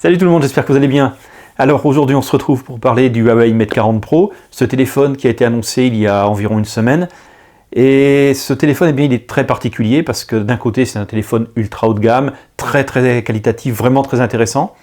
Salut tout le monde, j'espère que vous allez bien. Alors aujourd'hui on se retrouve pour parler du Huawei Mate 40 Pro, ce téléphone qui a été annoncé il y a environ une semaine. Et ce téléphone, eh bien, il est très particulier parce que d'un côté c'est un téléphone ultra haut de gamme, très qualitatif, vraiment très intéressant.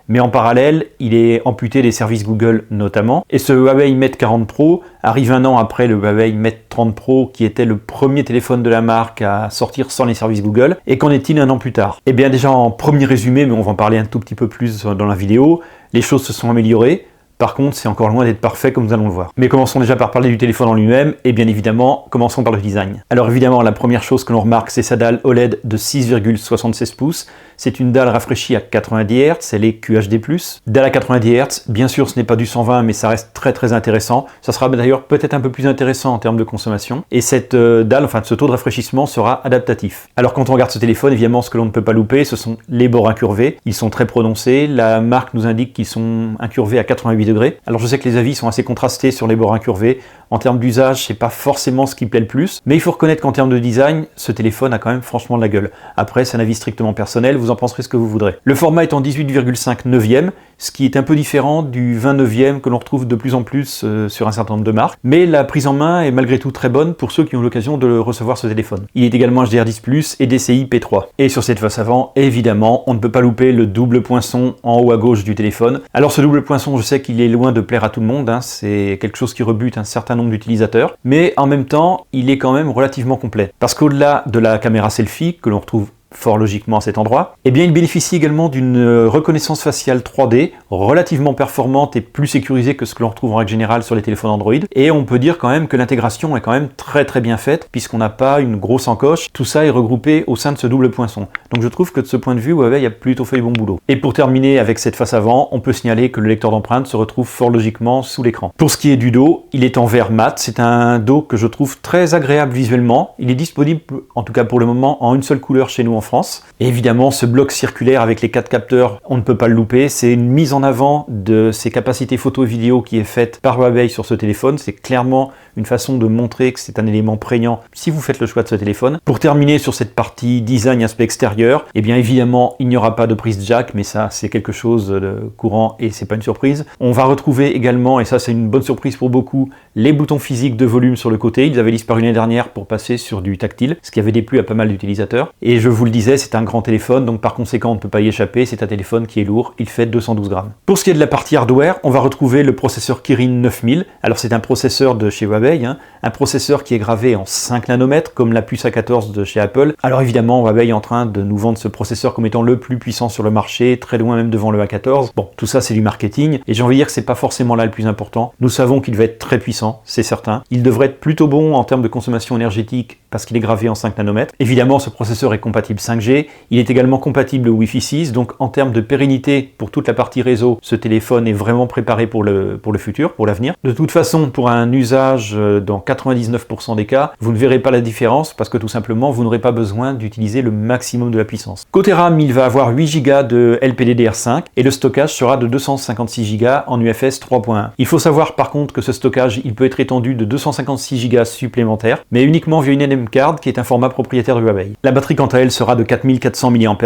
Mais en parallèle, il est amputé des services Google notamment. Et ce Huawei Mate 40 Pro arrive un an après le Huawei Mate 30 Pro qui était le premier téléphone de la marque à sortir sans les services Google. Et qu'en est-il un an plus tard? Eh bien déjà en premier résumé, mais on va en parler un tout petit peu plus dans la vidéo, les choses se sont améliorées. Par contre, c'est encore loin d'être parfait comme nous allons le voir. Mais commençons déjà par parler du téléphone en lui-même, et bien évidemment, commençons par le design. Alors évidemment, la première chose que l'on remarque, c'est sa dalle OLED de 6,76 pouces. C'est une dalle rafraîchie à 90 Hz, elle est QHD+. Dalle à 90 Hz, bien sûr ce n'est pas du 120, mais ça reste très intéressant. Ça sera d'ailleurs peut-être un peu plus intéressant en termes de consommation. Et cette dalle, enfin ce taux de rafraîchissement sera adaptatif. Alors quand on regarde ce téléphone, évidemment ce que l'on ne peut pas louper, ce sont les bords incurvés. Ils sont très prononcés, la marque nous indique qu'ils sont incurvés à 88 degrés. Alors je sais que les avis sont assez contrastés sur les bords incurvés. En termes d'usage, c'est pas forcément ce qui plaît le plus, mais il faut reconnaître qu'en termes de design, ce téléphone a quand même franchement de la gueule. Après, c'est un avis strictement personnel, vous en penserez ce que vous voudrez. Le format est en 18,5 neuvième, ce qui est un peu différent du 20 neuvième que l'on retrouve de plus en plus sur un certain nombre de marques, mais la prise en main est malgré tout très bonne pour ceux qui ont l'occasion de recevoir ce téléphone. Il est également HDR10+, et DCI P3. Et sur cette face avant, évidemment, on ne peut pas louper le double poinçon en haut à gauche du téléphone. Alors ce double poinçon, je sais qu'il est loin de plaire à tout le monde, hein, c'est quelque chose qui rebute un certain nombre d'utilisateurs, mais en même temps, il est quand même relativement complet. Parce qu'au-delà de la caméra selfie, que l'on retrouve fort logiquement à cet endroit, eh bien il bénéficie également d'une reconnaissance faciale 3D relativement performante et plus sécurisée que ce que l'on retrouve en règle générale sur les téléphones Android. Et on peut dire quand même que l'intégration est quand même très bien faite puisqu'on n'a pas une grosse encoche. Tout ça est regroupé au sein de ce double poinçon. Donc je trouve que de ce point de vue, Huawei a plutôt fait du bon boulot. Et pour terminer avec cette face avant, on peut signaler que le lecteur d'empreintes se retrouve fort logiquement sous l'écran. Pour ce qui est du dos, il est en verre mat. C'est un dos que je trouve très agréable visuellement. Il est disponible, en tout cas pour le moment, en une seule couleur chez nous en France. Et évidemment, ce bloc circulaire avec les 4 capteurs, on ne peut pas le louper. C'est une mise en avant de ses capacités photo et vidéo qui est faite par Huawei sur ce téléphone. C'est clairement une façon de montrer que c'est un élément prégnant si vous faites le choix de ce téléphone. Pour terminer sur cette partie design aspect extérieur, eh bien évidemment, il n'y aura pas de prise jack, mais ça c'est quelque chose de courant et c'est pas une surprise. On va retrouver également, et ça c'est une bonne surprise pour beaucoup, les boutons physiques de volume sur le côté. Ils avaient disparu l'année dernière pour passer sur du tactile, ce qui avait déplu à pas mal d'utilisateurs. Et je vous le disais, c'est un grand téléphone, donc par conséquent on ne peut pas y échapper. C'est un téléphone qui est lourd, il fait 212 grammes. Pour ce qui est de la partie hardware, on va retrouver le processeur Kirin 9000. Alors c'est un processeur de chez Huawei, un processeur qui est gravé en 5 nanomètres comme la puce A14 de chez Apple. Alors évidemment, Huawei est en train de nous vendre ce processeur comme étant le plus puissant sur le marché, très loin même devant le A14. Bon, tout ça c'est du marketing, et j'ai envie de dire que c'est pas forcément là le plus important. Nous savons qu'il va être très puissant, c'est certain. Il devrait être plutôt bon en termes de consommation énergétique parce qu'il est gravé en 5 nanomètres. Évidemment, ce processeur est compatible 5G, il est également compatible Wi-Fi 6, donc en termes de pérennité pour toute la partie réseau, ce téléphone est vraiment préparé pour le futur, pour l'avenir. De toute façon, pour un usage dans 99% des cas, vous ne verrez pas la différence parce que tout simplement, vous n'aurez pas besoin d'utiliser le maximum de la puissance. Côté RAM, il va avoir 8 Go de LPDDR5 et le stockage sera de 256 Go en UFS 3.1. Il faut savoir par contre que ce stockage, il peut être étendu de 256 Go supplémentaires, mais uniquement via une NM card qui est un format propriétaire de Huawei. La batterie quant à elle sera de 4400 mAh,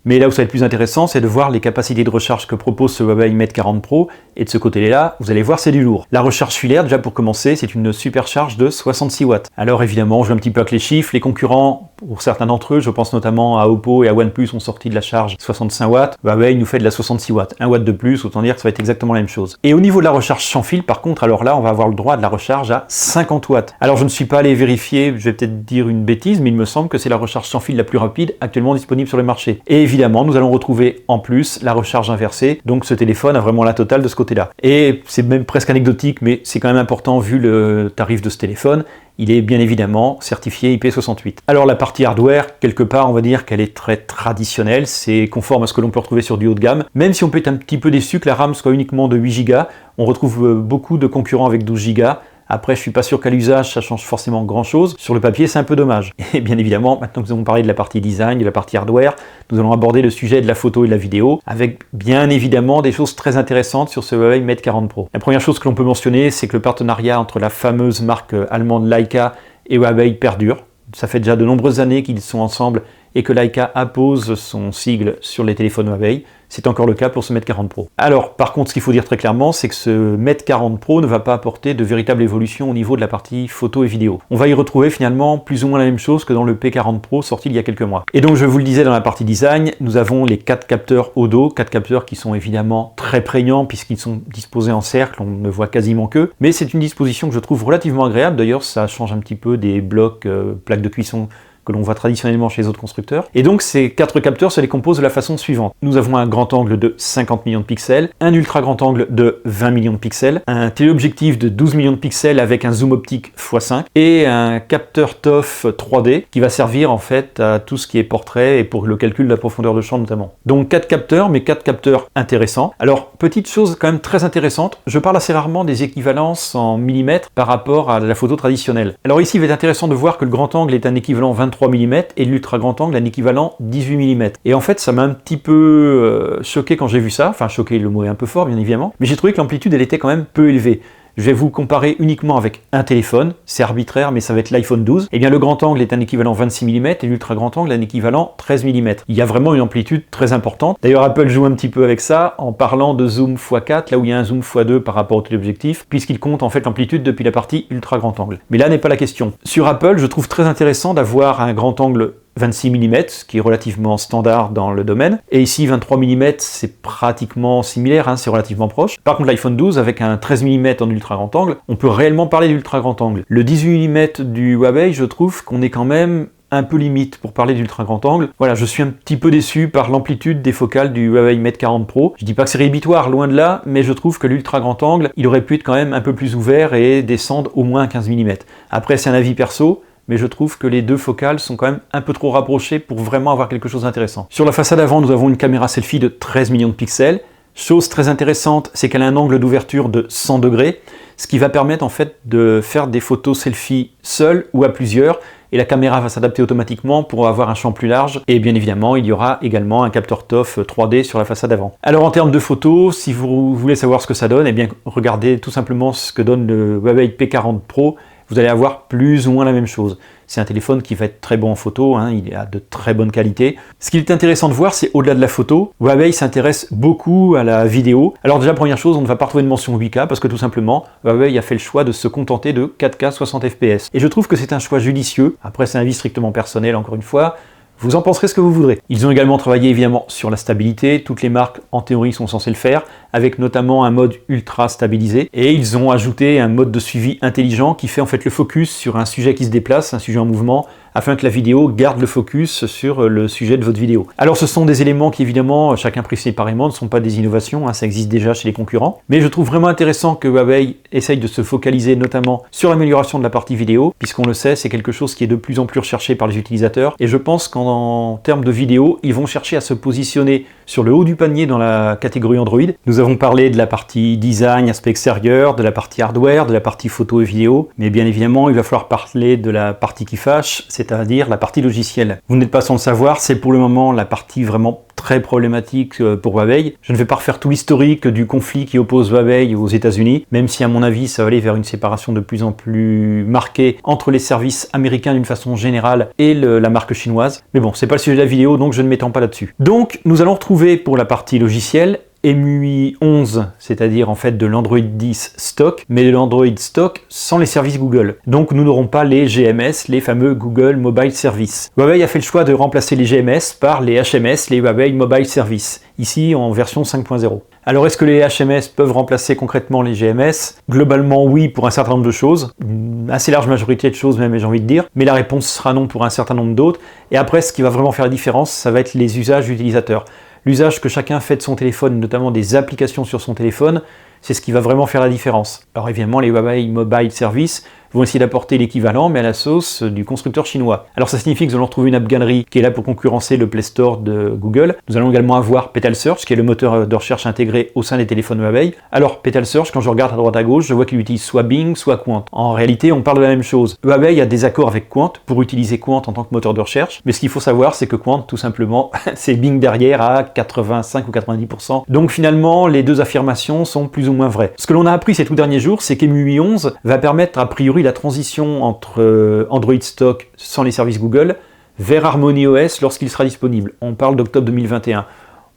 mais là où ça va être plus intéressant, c'est de voir les capacités de recharge que propose ce Huawei Mate 40 Pro, et de ce côté-là, vous allez voir, c'est du lourd. La recharge filaire, déjà pour commencer, c'est une supercharge de 66 watts. Alors évidemment, je joue un petit peu avec les chiffres, les concurrents, pour certains d'entre eux, je pense notamment à Oppo et à OnePlus, ont sorti de la charge 65 watts, Huawei nous fait de la 66 watts. 1 watt de plus, autant dire que ça va être exactement la même chose. Et au niveau de la recharge sans fil, par contre, alors là, on va avoir le droit de la recharge à 50 watts. Alors je ne suis pas allé vérifier, je vais peut-être dire une bêtise, mais il me semble que c'est la recharge sans fil la plus rapide actuellement disponible sur le marché. Et évidemment, nous allons retrouver en plus la recharge inversée, donc ce téléphone a vraiment la totale de ce côté-là. Et c'est même presque anecdotique, mais c'est quand même important vu le tarif de ce téléphone. Il est bien évidemment certifié IP68. Alors la partie hardware, quelque part on va dire qu'elle est très traditionnelle, c'est conforme à ce que l'on peut retrouver sur du haut de gamme, même si on peut être un petit peu déçu que la RAM soit uniquement de 8 Go, on retrouve beaucoup de concurrents avec 12 Go. Après, je suis pas sûr qu'à l'usage, ça change forcément grand-chose. Sur le papier, c'est un peu dommage. Et bien évidemment, maintenant que nous avons parlé de la partie design, de la partie hardware, nous allons aborder le sujet de la photo et de la vidéo, avec bien évidemment des choses très intéressantes sur ce Huawei Mate 40 Pro. La première chose que l'on peut mentionner, c'est que le partenariat entre la fameuse marque allemande Leica et Huawei perdure. Ça fait déjà de nombreuses années qu'ils sont ensemble et que Leica appose son sigle sur les téléphones Huawei. C'est encore le cas pour ce Mate 40 Pro. Alors, par contre, ce qu'il faut dire très clairement, c'est que ce Mate 40 Pro ne va pas apporter de véritable évolution au niveau de la partie photo et vidéo. On va y retrouver finalement plus ou moins la même chose que dans le P40 Pro sorti il y a quelques mois. Et donc, je vous le disais dans la partie design, nous avons les 4 capteurs au dos, 4 capteurs qui sont évidemment très prégnants puisqu'ils sont disposés en cercle, on ne voit quasiment qu'eux. Mais c'est une disposition que je trouve relativement agréable. D'ailleurs, ça change un petit peu des blocs, plaques de cuisson que l'on voit traditionnellement chez les autres constructeurs. Et donc ces 4 capteurs se les composent de la façon suivante. Nous avons un grand angle de 50 millions de pixels, un ultra grand angle de 20 millions de pixels, un téléobjectif de 12 millions de pixels avec un zoom optique x5 et un capteur TOF 3D qui va servir en fait à tout ce qui est portrait et pour le calcul de la profondeur de champ notamment. Donc 4 capteurs, mais 4 capteurs intéressants. Alors petite chose quand même très intéressante, je parle assez rarement des équivalences en millimètres par rapport à la photo traditionnelle. Alors ici il va être intéressant de voir que le grand angle est un équivalent 23 mm et l'ultra grand angle un équivalent 18 mm. Et en fait ça m'a un petit peu choqué quand j'ai vu ça, enfin choqué, le mot est un peu fort bien évidemment, mais j'ai trouvé que l'amplitude elle était quand même peu élevée. Je vais vous comparer uniquement avec un téléphone, c'est arbitraire mais ça va être l'iPhone 12. Et bien le grand angle est un équivalent 26 mm et l'ultra grand angle un équivalent 13 mm. Il y a vraiment une amplitude très importante. D'ailleurs Apple joue un petit peu avec ça en parlant de zoom x4 là où il y a un zoom x2 par rapport au téléobjectif puisqu'il compte en fait l'amplitude depuis la partie ultra grand angle. Mais là n'est pas la question. Sur Apple je trouve très intéressant d'avoir un grand angle 26 mm, ce qui est relativement standard dans le domaine. Et ici, 23 mm, c'est pratiquement similaire, hein, c'est relativement proche. Par contre, l'iPhone 12, avec un 13 mm en ultra grand angle, on peut réellement parler d'ultra grand angle. Le 18 mm du Huawei, je trouve qu'on est quand même un peu limite pour parler d'ultra grand angle. Voilà, je suis un petit peu déçu par l'amplitude des focales du Huawei Mate 40 Pro. Je dis pas que c'est rédhibitoire, loin de là, mais je trouve que l'ultra grand angle, il aurait pu être quand même un peu plus ouvert et descendre au moins à 15 mm. Après, c'est un avis perso, mais je trouve que les deux focales sont quand même un peu trop rapprochées pour vraiment avoir quelque chose d'intéressant. Sur la façade avant, nous avons une caméra selfie de 13 millions de pixels. Chose très intéressante, c'est qu'elle a un angle d'ouverture de 100 degrés, ce qui va permettre en fait de faire des photos selfie seules ou à plusieurs, et la caméra va s'adapter automatiquement pour avoir un champ plus large, et bien évidemment il y aura également un capteur TOF 3D sur la façade avant. Alors en termes de photos, si vous voulez savoir ce que ça donne, eh bien regardez tout simplement ce que donne le Huawei P40 Pro, vous allez avoir plus ou moins la même chose. C'est un téléphone qui va être très bon en photo, hein, il a de très bonne qualité. Ce qui est intéressant de voir, c'est au-delà de la photo, Huawei s'intéresse beaucoup à la vidéo. Alors déjà, première chose, on ne va pas retrouver de mention 8K parce que tout simplement, Huawei a fait le choix de se contenter de 4K 60 fps. Et je trouve que c'est un choix judicieux. Après, c'est un avis strictement personnel, encore une fois. Vous en penserez ce que vous voudrez. Ils ont également travaillé évidemment sur la stabilité, toutes les marques en théorie sont censées le faire, avec notamment un mode ultra stabilisé, et ils ont ajouté un mode de suivi intelligent qui fait en fait le focus sur un sujet qui se déplace, un sujet en mouvement, afin que la vidéo garde le focus sur le sujet de votre vidéo. Alors ce sont des éléments qui évidemment, chacun pris séparément, ne sont pas des innovations, hein, ça existe déjà chez les concurrents, mais je trouve vraiment intéressant que Huawei essaye de se focaliser notamment sur l'amélioration de la partie vidéo, puisqu'on le sait, c'est quelque chose qui est de plus en plus recherché par les utilisateurs, et je pense qu'en termes de vidéo, ils vont chercher à se positionner sur le haut du panier dans la catégorie Android. Nous avons parlé de la partie design, aspect extérieur, de la partie hardware, de la partie photo et vidéo, mais bien évidemment, il va falloir parler de la partie qui fâche, c'est-à-dire la partie logicielle. Vous n'êtes pas sans le savoir, c'est pour le moment la partie vraiment très problématique pour Huawei. Je ne vais pas refaire tout l'historique du conflit qui oppose Huawei aux États-Unis, même si à mon avis ça va aller vers une séparation de plus en plus marquée entre les services américains d'une façon générale et la marque chinoise. Mais bon, c'est pas le sujet de la vidéo, donc je ne m'étends pas là-dessus. Donc nous allons retrouver pour la partie logicielle MUI 11, c'est-à-dire en fait de l'Android 10 stock, mais de l'Android stock sans les services Google. Donc nous n'aurons pas les GMS, les fameux Google Mobile Service. Huawei a fait le choix de remplacer les GMS par les HMS, les Huawei Mobile Service, ici en version 5.0. Alors est-ce que les HMS peuvent remplacer concrètement les GMS? Globalement oui pour un certain nombre de choses, une assez large majorité de choses même j'ai envie de dire, mais la réponse sera non pour un certain nombre d'autres. Et après ce qui va vraiment faire la différence, ça va être les usages utilisateurs. L'usage que chacun fait de son téléphone, notamment des applications sur son téléphone, c'est ce qui va vraiment faire la différence. Alors évidemment, les Huawei Mobile Service vont essayer d'apporter l'équivalent, mais à la sauce du constructeur chinois. Alors ça signifie que nous allons retrouver une app galerie qui est là pour concurrencer le Play Store de Google. Nous allons également avoir Petal Search, qui est le moteur de recherche intégré au sein des téléphones Huawei. Alors Petal Search, quand je regarde à droite à gauche, je vois qu'il utilise soit Bing, soit Qwant. En réalité, on parle de la même chose. Huawei a des accords avec Qwant pour utiliser Qwant en tant que moteur de recherche, mais ce qu'il faut savoir, c'est que Qwant, tout simplement, c'est Bing derrière à 85 ou 90%. Donc finalement, les deux affirmations sont plus ou moins vraies. Ce que l'on a appris ces tout derniers jours, c'est qu'MUI 11 va permettre a priori la transition entre Android stock sans les services Google vers Harmony OS lorsqu'il sera disponible. On parle d'octobre 2021.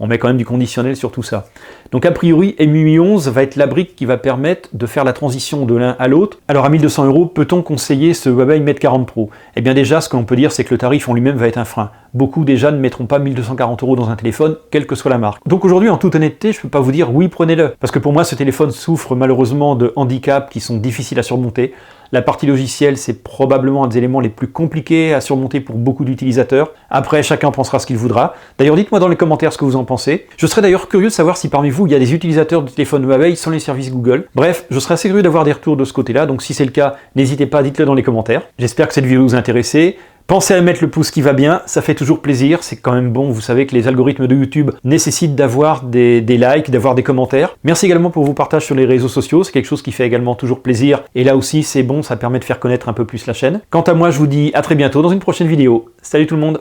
On met quand même du conditionnel sur tout ça. Donc a priori, MUI 11 va être la brique qui va permettre de faire la transition de l'un à l'autre. Alors à 1200 €, peut-on conseiller ce Huawei Mate 40 Pro? Eh bien déjà, ce qu'on peut dire, c'est que le tarif en lui-même va être un frein. Beaucoup déjà ne mettront pas 1240 € dans un téléphone, quelle que soit la marque. Donc aujourd'hui, en toute honnêteté, je ne peux pas vous dire oui, prenez-le. Parce que pour moi, ce téléphone souffre malheureusement de handicaps qui sont difficiles à surmonter. La partie logicielle, c'est probablement un des éléments les plus compliqués à surmonter pour beaucoup d'utilisateurs. Après, chacun pensera ce qu'il voudra. D'ailleurs, dites-moi dans les commentaires ce que vous en pensez. Je serais d'ailleurs curieux de savoir si parmi vous, il y a des utilisateurs de téléphones Huawei sans les services Google. Bref, je serais assez curieux d'avoir des retours de ce côté-là, donc si c'est le cas, n'hésitez pas, dites-le dans les commentaires. J'espère que cette vidéo vous a intéressé. Pensez à mettre le pouce qui va bien, ça fait toujours plaisir, c'est quand même bon, vous savez que les algorithmes de YouTube nécessitent d'avoir des likes, d'avoir des commentaires. Merci également pour vos partages sur les réseaux sociaux, c'est quelque chose qui fait également toujours plaisir, et là aussi c'est bon, ça permet de faire connaître un peu plus la chaîne. Quant à moi, je vous dis à très bientôt dans une prochaine vidéo. Salut tout le monde!